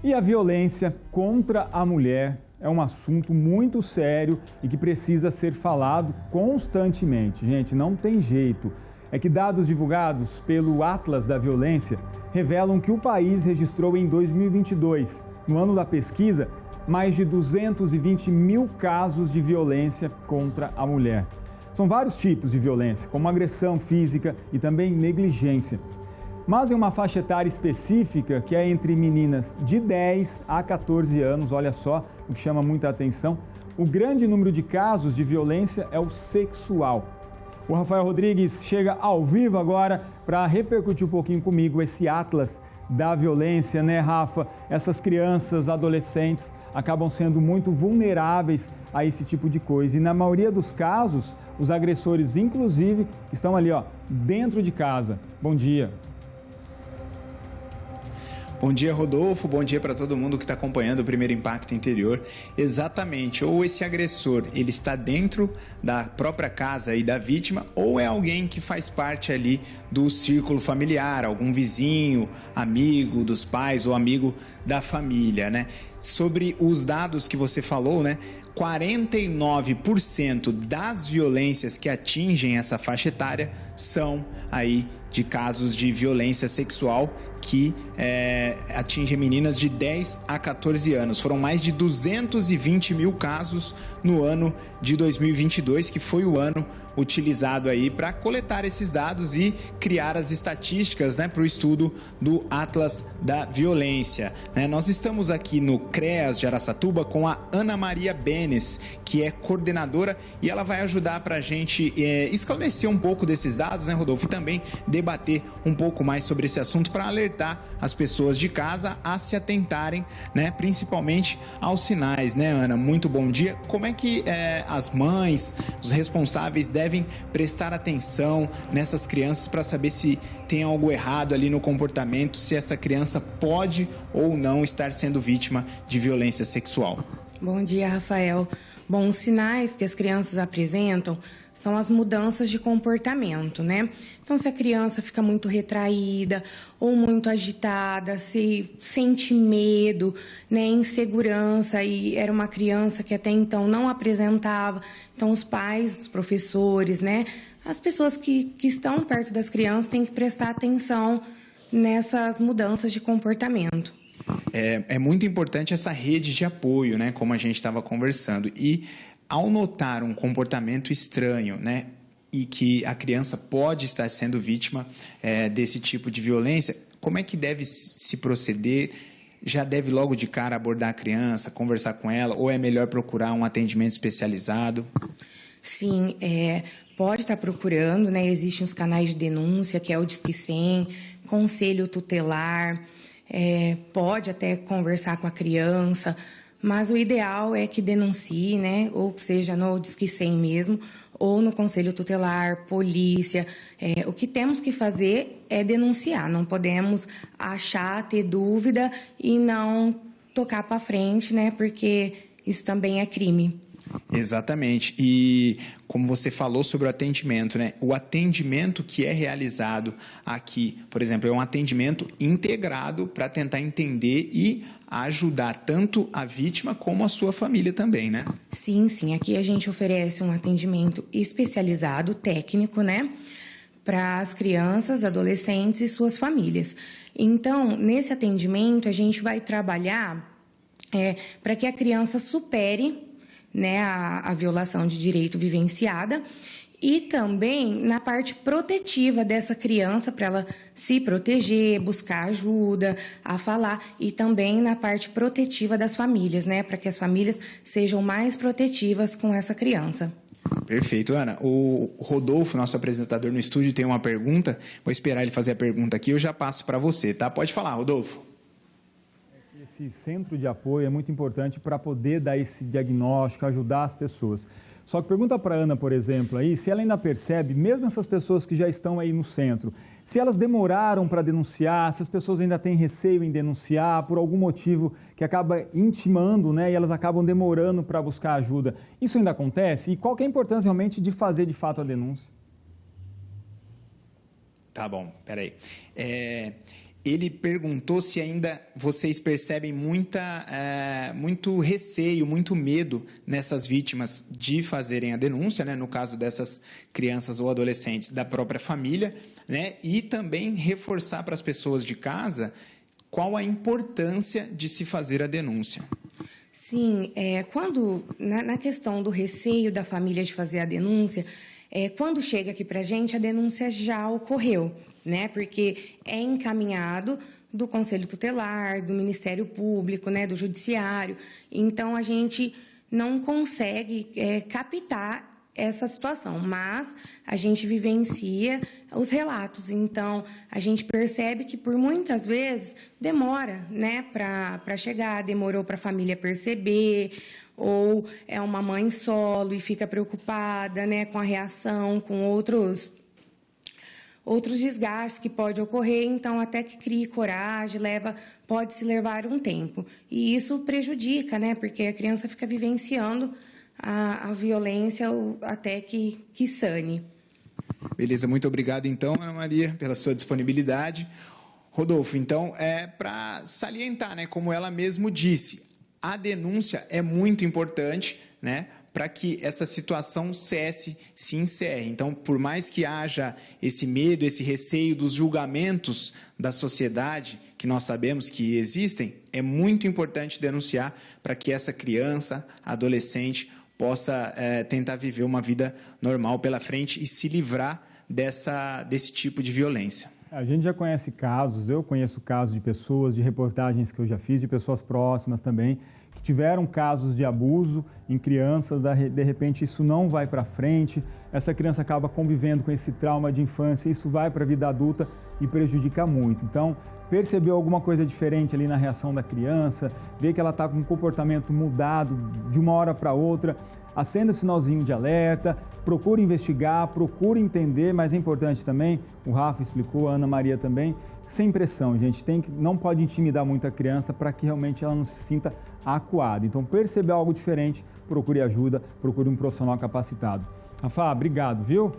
E a violência contra a mulher é um assunto muito sério e que precisa ser falado constantemente. Gente, não tem jeito. É que dados divulgados pelo Atlas da Violência revelam que o país registrou em 2022, no ano da pesquisa, mais de 220 mil casos de violência contra a mulher. São vários tipos de violência, como agressão física e também negligência. Mas em uma faixa etária específica, que é entre meninas de 10 a 14 anos, olha só o que chama muita atenção, o grande número de casos de violência é o sexual. O Rafael Rodrigues chega ao vivo agora para repercutir um pouquinho comigo esse Atlas da violência, né, Rafa? Essas crianças, adolescentes acabam sendo muito vulneráveis a esse tipo de coisa. E na maioria dos casos, os agressores, inclusive, estão ali, dentro de casa. Bom dia. Bom dia, Rodolfo. Bom dia para todo mundo que está acompanhando o Primeiro Impacto Interior. Exatamente, ou esse agressor ele está dentro da própria casa e da vítima, ou é alguém que faz parte ali do círculo familiar, algum vizinho, amigo dos pais ou amigo da família, né? Sobre os dados que você falou, né? 49% das violências que atingem essa faixa etária são aí de casos de violência sexual que atingem meninas de 10 a 14 anos. Foram mais de 220 mil casos no ano de 2022, que foi o ano utilizado aí para coletar esses dados e criar as estatísticas, né, para o estudo do Atlas da Violência. Nós estamos aqui no CREAS de Araçatuba com a Ana Maria Benes, que é coordenadora, e ela vai ajudar para a gente esclarecer um pouco desses dados, né, Rodolfo, e também debater um pouco mais sobre esse assunto para alertar as pessoas de casa a se atentarem, né, principalmente aos sinais, né, Ana? Muito bom dia. Como é que as mães, os responsáveis devem prestar atenção nessas crianças para saber se tem algo errado ali no comportamento, se essa criança pode ou não estar sendo vítima de violência sexual? Bom dia, Rafael. Bom, os sinais que as crianças apresentam são as mudanças de comportamento, né? Então, se a criança fica muito retraída ou muito agitada, se sente medo, né, insegurança, e era uma criança que até então não apresentava, então os pais, os professores, né, as pessoas que estão perto das crianças têm que prestar atenção nessas mudanças de comportamento. É muito importante essa rede de apoio, né, como a gente estava conversando. E ao notar um comportamento estranho, né, e que a criança pode estar sendo vítima desse tipo de violência, como é que deve se proceder? Já deve logo de cara abordar a criança, conversar com ela, ou é melhor procurar um atendimento especializado? Sim, pode estar procurando, né? Existem os canais de denúncia, que é o Disque 100, conselho tutelar, pode até conversar com a criança, mas o ideal é que denuncie, né? Ou que seja no Disque 100 mesmo, ou no conselho tutelar, polícia. O que temos que fazer é denunciar, não podemos achar, ter dúvida e não tocar para frente, né? Porque isso também é crime. Exatamente. E como você falou sobre o atendimento, né? O atendimento que é realizado aqui, por exemplo, é um atendimento integrado para tentar entender e ajudar tanto a vítima como a sua família também, né? Sim, sim. Aqui a gente oferece um atendimento especializado, técnico, né? Para as crianças, adolescentes e suas famílias. Então, nesse atendimento, a gente vai trabalhar para que a criança supere, né, a violação de direito vivenciada, e também na parte protetiva dessa criança, para ela se proteger, buscar ajuda, a falar, e também na parte protetiva das famílias, né, para que as famílias sejam mais protetivas com essa criança. Perfeito, Ana. O Rodolfo, nosso apresentador no estúdio, tem uma pergunta. Vou esperar ele fazer a pergunta aqui, eu já passo para você, tá? Pode falar, Rodolfo. Esse centro de apoio é muito importante para poder dar esse diagnóstico, ajudar as pessoas. Só que pergunta para a Ana, por exemplo, aí, se ela ainda percebe, mesmo essas pessoas que já estão aí no centro, se elas demoraram para denunciar, se as pessoas ainda têm receio em denunciar, por algum motivo que acaba intimando, né, e elas acabam demorando para buscar ajuda. Isso ainda acontece? E qual que é a importância realmente de fazer de fato a denúncia? Tá bom, peraí. Ele perguntou se ainda vocês percebem muito receio, muito medo nessas vítimas de fazerem a denúncia, né, no caso dessas crianças ou adolescentes da própria família, né, e também reforçar para as pessoas de casa qual a importância de se fazer a denúncia. Sim, quando na questão do receio da família de fazer a denúncia, quando chega aqui para a gente, a denúncia já ocorreu, né? Porque é encaminhado do Conselho Tutelar, do Ministério Público, né? Do Judiciário. Então, a gente não consegue captar essa situação, mas a gente vivencia os relatos. Então, a gente percebe que, por muitas vezes, demora, né? Para chegar, demorou para a família perceber, ou é uma mãe solo e fica preocupada, né, com a reação, com outros desgastes que pode ocorrer, então até que crie coragem, pode-se levar um tempo. E isso prejudica, né, porque a criança fica vivenciando a violência até que sane. Beleza, muito obrigado então, Ana Maria, pela sua disponibilidade. Rodolfo, então, para salientar, né, como ela mesmo disse, a denúncia é muito importante, né, para que essa situação se encerre. Então, por mais que haja esse medo, esse receio dos julgamentos da sociedade, que nós sabemos que existem, é muito importante denunciar para que essa criança, adolescente, possa tentar viver uma vida normal pela frente e se livrar desse tipo de violência. A gente já conhece casos, eu conheço casos de pessoas, de reportagens que eu já fiz, de pessoas próximas também, que tiveram casos de abuso em crianças, de repente isso não vai para frente, essa criança acaba convivendo com esse trauma de infância, isso vai para a vida adulta e prejudica muito. Então, percebeu alguma coisa diferente ali na reação da criança, vê que ela está com um comportamento mudado de uma hora para outra, acenda o sinalzinho de alerta, procure investigar, procure entender, mas é importante também, o Rafa explicou, a Ana Maria também, sem pressão, gente, não pode intimidar muito a criança para que realmente ela não se sinta acuada. Então, perceber algo diferente, procure ajuda, procure um profissional capacitado. Rafa, obrigado, viu?